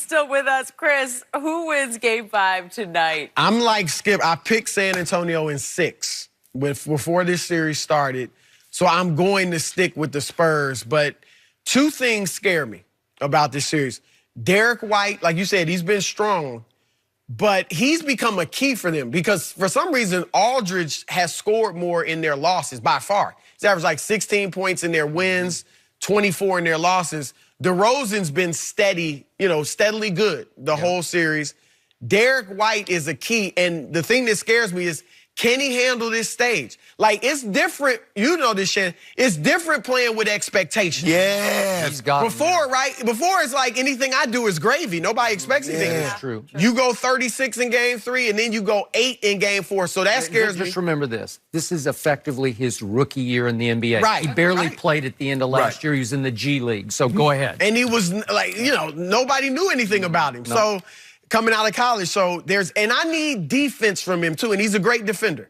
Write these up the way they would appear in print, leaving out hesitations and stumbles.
is still with us. Chris, who wins Game 5 tonight? I'm like Skip. I picked San Antonio in 6 before this series started. So I'm going to stick with the Spurs. But two things scare me about this series. Derek White, like you said, he's been strong. But he's become a key for them because for some reason, Aldridge has scored more in their losses by far. He's averaged like 16 points in their wins, 24 in their losses. DeRozan's been steady, steadily good the whole series. Derek White is a key. And the thing that scares me is, can he handle this stage? Like, it's different. You know this, Shannon. It's different playing with expectations. Yes. Before, right? Before, it's like anything I do is gravy. Nobody expects anything. That's true. You go 36 in Game 3, and then you go 8 in Game 4. So that scares me. Just remember this. This is effectively his rookie year in the NBA. Right. He barely played at the end of last year. He was in the G League. So go ahead. And he was like, nobody knew anything about him. No. So coming out of college. So and I need defense from him too. And he's a great defender.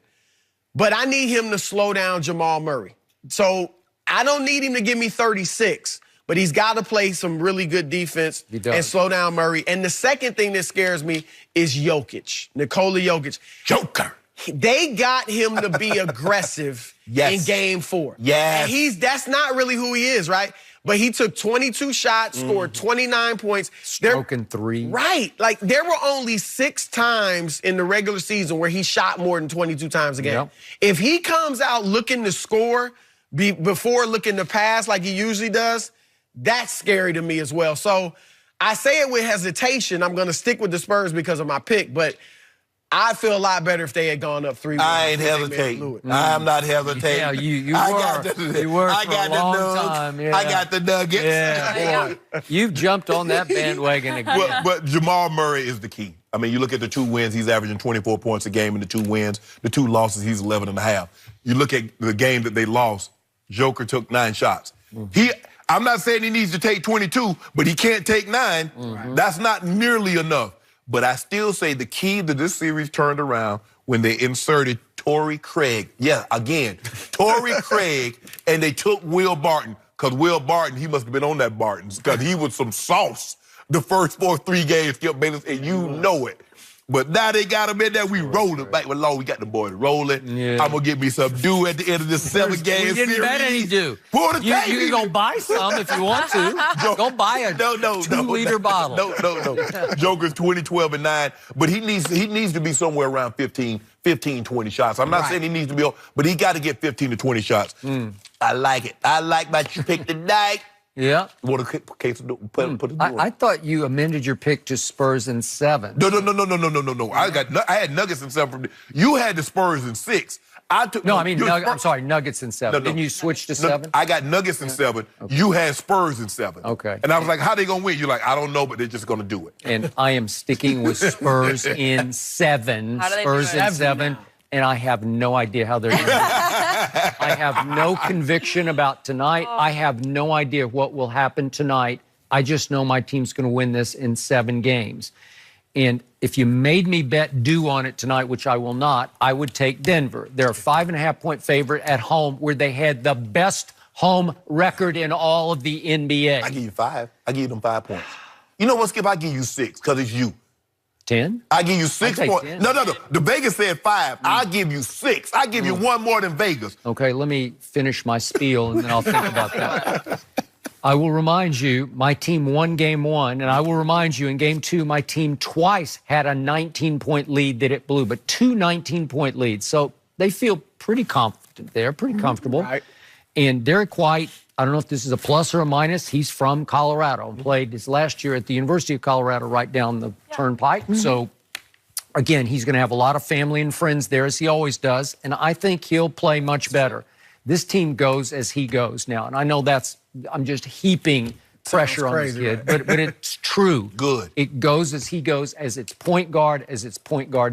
But I need him to slow down Jamal Murray. So I don't need him to give me 36, but he's got to play some really good defense and slow down Murray. And the second thing that scares me is Jokic, Nikola Jokic. Joker. They got him to be aggressive in Game 4. Yes. And that's not really who he is, right? But he took 22 shots, scored 29 points. Stroking 3. Right. Like, there were only 6 times in the regular season where he shot more than 22 times a game. Yep. If he comes out looking to score before looking to pass like he usually does, that's scary to me as well. So I say it with hesitation. I'm going to stick with the Spurs because of my pick, but I feel a lot better if they had gone up 3-1. I ain't hesitating. I'm not hesitating. Yeah, you were I for a long time. Yeah. I got the nuggets. Yeah, boy. You've jumped on that bandwagon again. But Jamal Murray is the key. I mean, you look at the 2 wins, he's averaging 24 points a game in the 2 wins. The 2 losses, he's 11 and a half. You look at the game that they lost, Joker took 9 shots. I'm not saying he needs to take 22, but he can't take 9. That's not nearly enough. But I still say the key to this series turned around when they inserted Torrey Craig. Yeah, again, Torrey Craig, and they took Will Barton. Because Will Barton, he must have been on that Barton's, because he was some sauce the first 3 games, Skip Bayless, and you know it. But now they got him in there. We rolling back with Law. We got the boys rolling. Yeah. I'm going to get me some dew at the end of this 7-game series. We didn't bet any dew. Pull the tape. You can go buy some if you want to. Go buy a 2-liter bottle. No. Joker's 20, 12, and 9. But he needs to be somewhere around 15, 20 shots. I'm not saying he needs to be, but he got to get 15 to 20 shots. I like it. I like my pick tonight. Yeah. You want to put it I thought you amended your pick to Spurs in 7. No. I had Nuggets in 7. You had the Spurs in 6. I'm sorry, Nuggets in 7. Didn't you switch to 7? I got Nuggets in 7. Okay. You had Spurs in 7. Okay. And I was like, how they going to win? You're like, I don't know, but they're just going to do it. And I am sticking with Spurs in 7. Spurs in 7. And I have no idea how they're going to do it. I have no conviction about tonight. I have no idea what will happen tonight. I just know my team's going to win this in 7 games. And if you made me bet due on it tonight, which I will not, I would take Denver. They're a 5.5-point favorite at home where they had the best home record in all of the NBA. I give you 5. I give you them 5 points. You know what, Skip? I give you 6 because it's you. 10? I give you 6 points. 10. No. The Vegas said 5. I give you 6. I give you 1 more than Vegas. Okay, let me finish my spiel, and then I'll think about that. I will remind you, my team won Game 1, and I will remind you, in Game 2, my team twice had a 19-point lead that it blew, but 2 19-point leads. So they feel pretty confident there, pretty comfortable. Right. And Derek White, I don't know if this is a plus or a minus. He's from Colorado and played his last year at the University of Colorado right down the turnpike. So, again, he's going to have a lot of family and friends there, as he always does, and I think he'll play much better. This team goes as he goes now, and I know I'm just heaping pressure on this kid, right? but it's true. Good. It goes as he goes, as its point guard,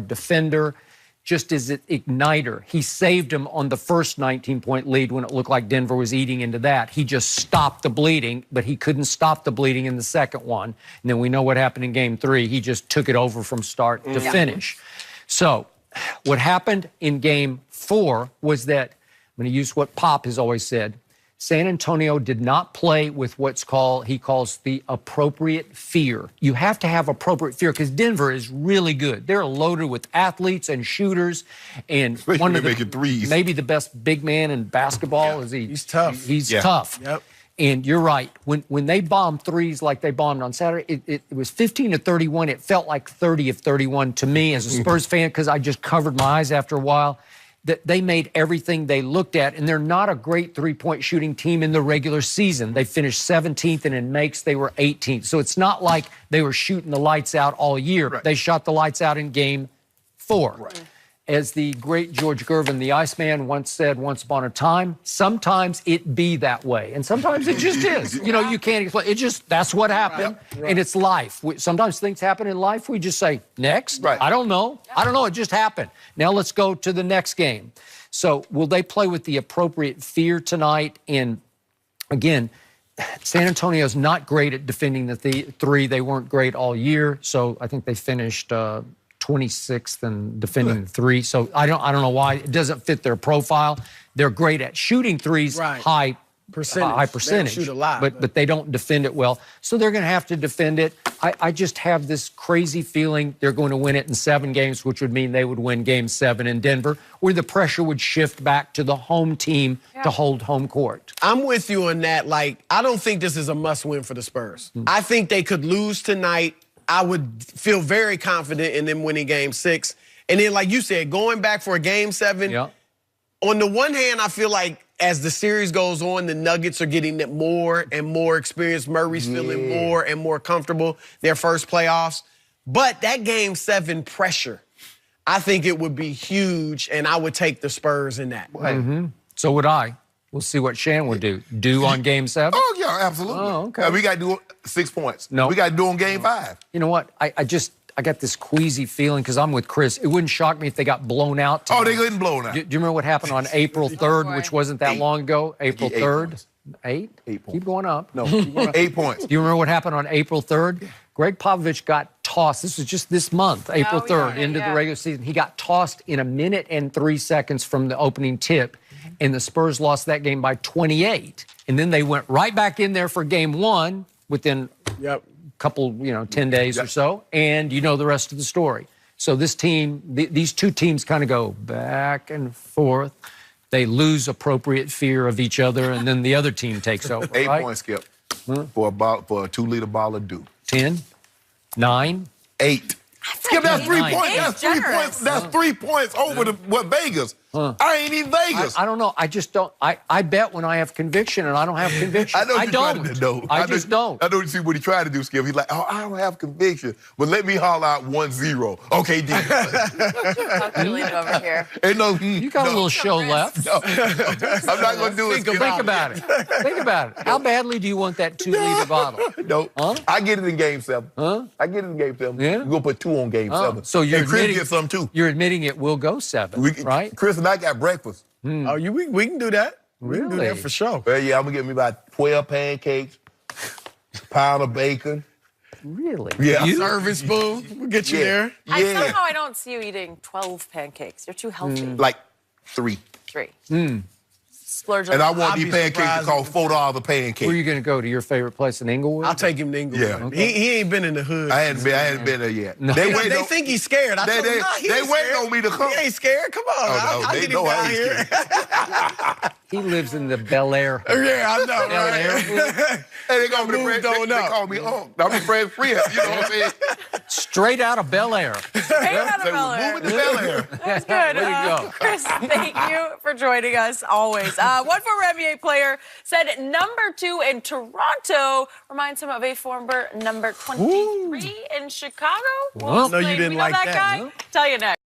defender, just as an igniter. He saved him on the first 19-point lead when it looked like Denver was eating into that. He just stopped the bleeding, but he couldn't stop the bleeding in the second one. And then we know what happened in Game 3. He just took it over from start to finish. So what happened in Game 4 was that, I'm going to use what Pop has always said, San Antonio did not play with he calls the appropriate fear. You have to have appropriate fear because Denver is really good. They're loaded with athletes and shooters, and one of making threes. Maybe the best big man in basketball. He's tough. He's tough. Yep. And you're right. When they bombed threes like they bombed on Saturday, it was 15 to 31. It felt like 30 of 31 to me as a Spurs fan because I just covered my eyes after a while. That they made everything they looked at, and they're not a great three-point shooting team in the regular season. They finished 17th, and in makes they were 18th. So it's not like they were shooting the lights out all year. Right. They shot the lights out in Game 4. Right. As the great George Gervin, the Iceman, once said once upon a time, sometimes it be that way. And sometimes it just is. You know, you can't explain. It just, that's what happened. Right. And it's life. Sometimes things happen in life. We just say, next. Right. I don't know. I don't know. It just happened. Now let's go to the next game. So will they play with the appropriate fear tonight? And again, San Antonio's not great at defending the three. They weren't great all year. So I think they finished 26th and defending the three. So I don't know why. It doesn't fit their profile. They're great at shooting threes, high percentage. They don't shoot a lot, but they don't defend it well. So they're going to have to defend it. I just have this crazy feeling they're going to win it in 7 games, which would mean they would win Game 7 in Denver, where the pressure would shift back to the home team to hold home court. I'm with you on that. Like, I don't think this is a must-win for the Spurs. I think they could lose tonight. I would feel very confident in them winning Game 6. And then, like you said, going back for a Game 7, on the one hand, I feel like as the series goes on, the Nuggets are getting more and more experience. Murray's feeling more and more comfortable, their first playoffs. But that Game 7 pressure, I think it would be huge, and I would take the Spurs in that. So would I. We'll see what Shan would do on Game 7. Oh, yeah, absolutely. Oh, okay. We got to do 6 points. No. We got to do on Game 5. You know what? I got this queasy feeling because I'm with Chris. It wouldn't shock me if they got blown out tonight. Oh, they couldn't blow out. Do you remember what happened on April 3rd, which wasn't that long ago? April 3rd? 8? 8 points. Keep going up. No, keep going up. 8 points. Do you remember what happened on April 3rd? Greg Popovich got tossed. This was just this month, April 3rd, into the regular season. He got tossed in 1 minute and 3 seconds from the opening tip, and the Spurs lost that game by 28. And then they went right back in there for Game 1 within couple, 10 days or so, and you know the rest of the story. So this team, these two teams kind of go back and forth. They lose appropriate fear of each other, and then the other team takes over. 8 points, Skip, for a 2-liter bottle of Dew. 10, 9, 8. Skip, that's 3 Nine. points. That's 3 points. That's 3 points over Vegas. I ain't even Vegas. I don't know. I just don't. I bet when I have conviction, and I don't have conviction. I know I you don't. tried to know. I just don't. I know you see what he tried to do, Skip. He's like, oh, I don't have conviction. But let me holler out 1-0. Okay, deal. Calculated over here. Ain't no, You got a little show left. No. I'm not going to do it. Think about it. Think about it. How badly do you want that 2-liter bottle? No. Huh? I get it in Game 7. I get it in Game 7. Yeah? We're going to put 2 on Game 7. So you're and Chris admitting, gets some, too. You're admitting it will go 7, right? Chris and I got breakfast. Oh, we can do that. We can do that for sure. Well, yeah, I'm going to get me about 12 pancakes, pound of bacon. Really? Yeah. Serving spoon. We'll get you there. Somehow I don't see you eating 12 pancakes. You're too healthy. Like 3. 3. Splurge on And I that. want I'd these be pancakes to cost $4 a pancake. Where are you going to go? To your favorite place in Inglewood? I'll take him to Inglewood. Yeah. Okay. He ain't been in the hood. I hadn't been there yet. No. They They think he's scared. I told him, nah, he they ain't waiting scared. on me to come. He ain't scared. Come on. Oh, no, I'll they get him know I down ain't here. scared. He lives in the Bel Air. Yeah, I know, Bel Air. right? Hey, they call me Moved they on up. call me Unc. I'm a friend free. You know what I'm saying? Straight out of Bel Air. Straight out of They Bel were Air. moving to Bel Air. That's good. Way to go. Chris, thank you for joining us always. One former NBA player said number 2 in Toronto reminds him of a former number 23 in Chicago. No, you didn't We know like that that, guy? huh? Tell you next.